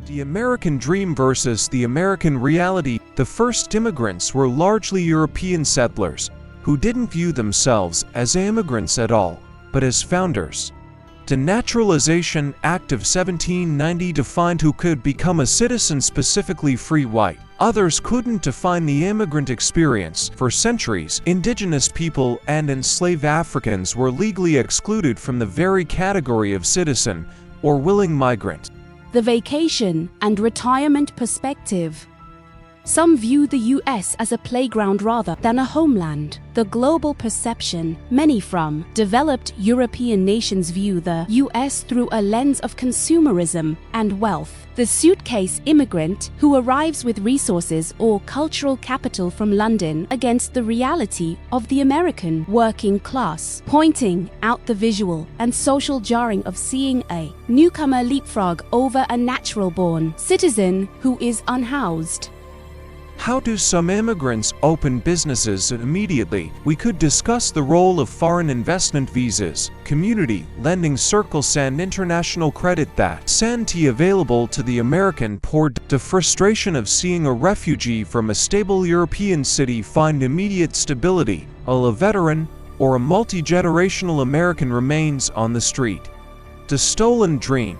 The American dream versus the American reality. The first immigrants were largely European settlers, who didn't view themselves as immigrants at all, but as founders. The Naturalization Act of 1790 defined who could become a citizen, specifically free white. Others couldn't define the immigrant experience. For centuries, indigenous people and enslaved Africans were legally excluded from the very category of citizen or willing migrant. The vacation and retirement perspective. Some view the US as a playground rather than a homeland. The global perception many from developed European nations view the US through a lens of consumerism and wealth. The suitcase immigrant who arrives with resources or cultural capital from London against the reality of the American working class, pointing out the visual and social jarring of seeing a newcomer leapfrog over a natural-born citizen who is unhoused. How do some immigrants open businesses immediately? We could discuss the role of foreign investment visas, community lending circles, and international credit that's available to the American poor. The frustration of seeing a refugee from a stable European city find immediate stability, while a veteran or a multi-generational American remains on the street. The stolen dream.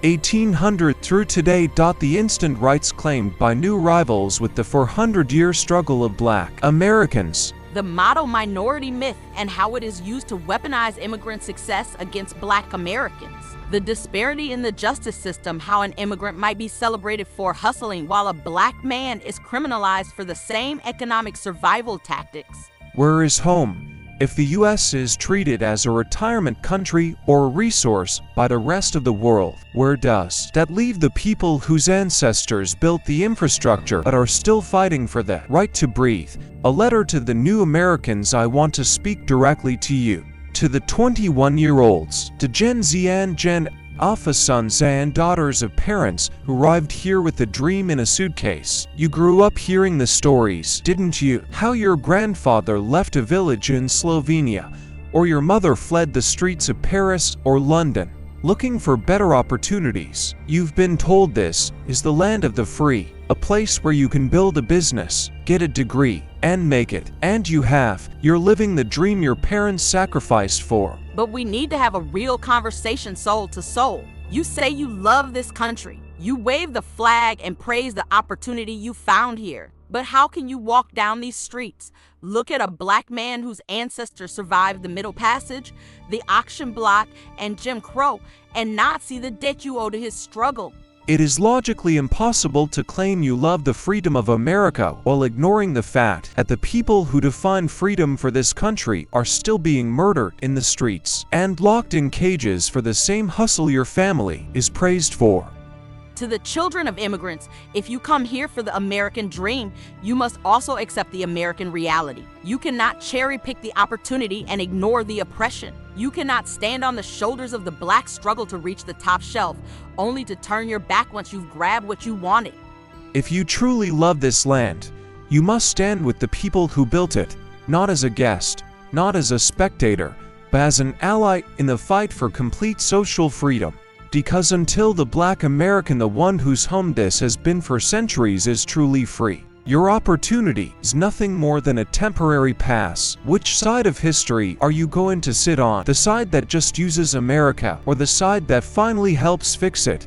1800 through today. The instant rights claimed by new rivals with the 400-year struggle of Black Americans. The model minority myth and how it is used to weaponize immigrant success against Black Americans. The disparity in the justice system, how an immigrant might be celebrated for hustling while a Black man is criminalized for the same economic survival tactics. Where is home? If the US is treated as a retirement country or a resource by the rest of the world, where does that leave the people whose ancestors built the infrastructure but are still fighting for the right to breathe? A letter to the new Americans. I want to speak directly to you, to the 21-year-olds, to Gen Z and Gen Alpha sons and daughters of parents who arrived here with a dream in a suitcase. You grew up hearing the stories, didn't you? How your grandfather left a village in Slovenia, or your mother fled the streets of Paris or London, looking for better opportunities. You've been told this is the land of the free, a place where you can build a business, get a degree, and make it. And you have. You're living the dream your parents sacrificed for. But we need to have a real conversation soul to soul. You say you love this country. You wave the flag and praise the opportunity you found here. But how can you walk down these streets, look at a Black man whose ancestors survived the Middle Passage, the auction block, and Jim Crow, and not see the debt you owe to his struggle? It is logically impossible to claim you love the freedom of America while ignoring the fact that the people who define freedom for this country are still being murdered in the streets and locked in cages for the same hustle your family is praised for. To the children of immigrants, if you come here for the American dream, you must also accept the American reality. You cannot cherry-pick the opportunity and ignore the oppression. You cannot stand on the shoulders of the Black struggle to reach the top shelf, only to turn your back once you've grabbed what you wanted. If you truly love this land, you must stand with the people who built it, not as a guest, not as a spectator, but as an ally in the fight for complete social freedom. Because until the Black American, the one whose home this has been for centuries, is truly free, your opportunity is nothing more than a temporary pass. Which side of history are you going to sit on? The side that just uses America, or the side that finally helps fix it?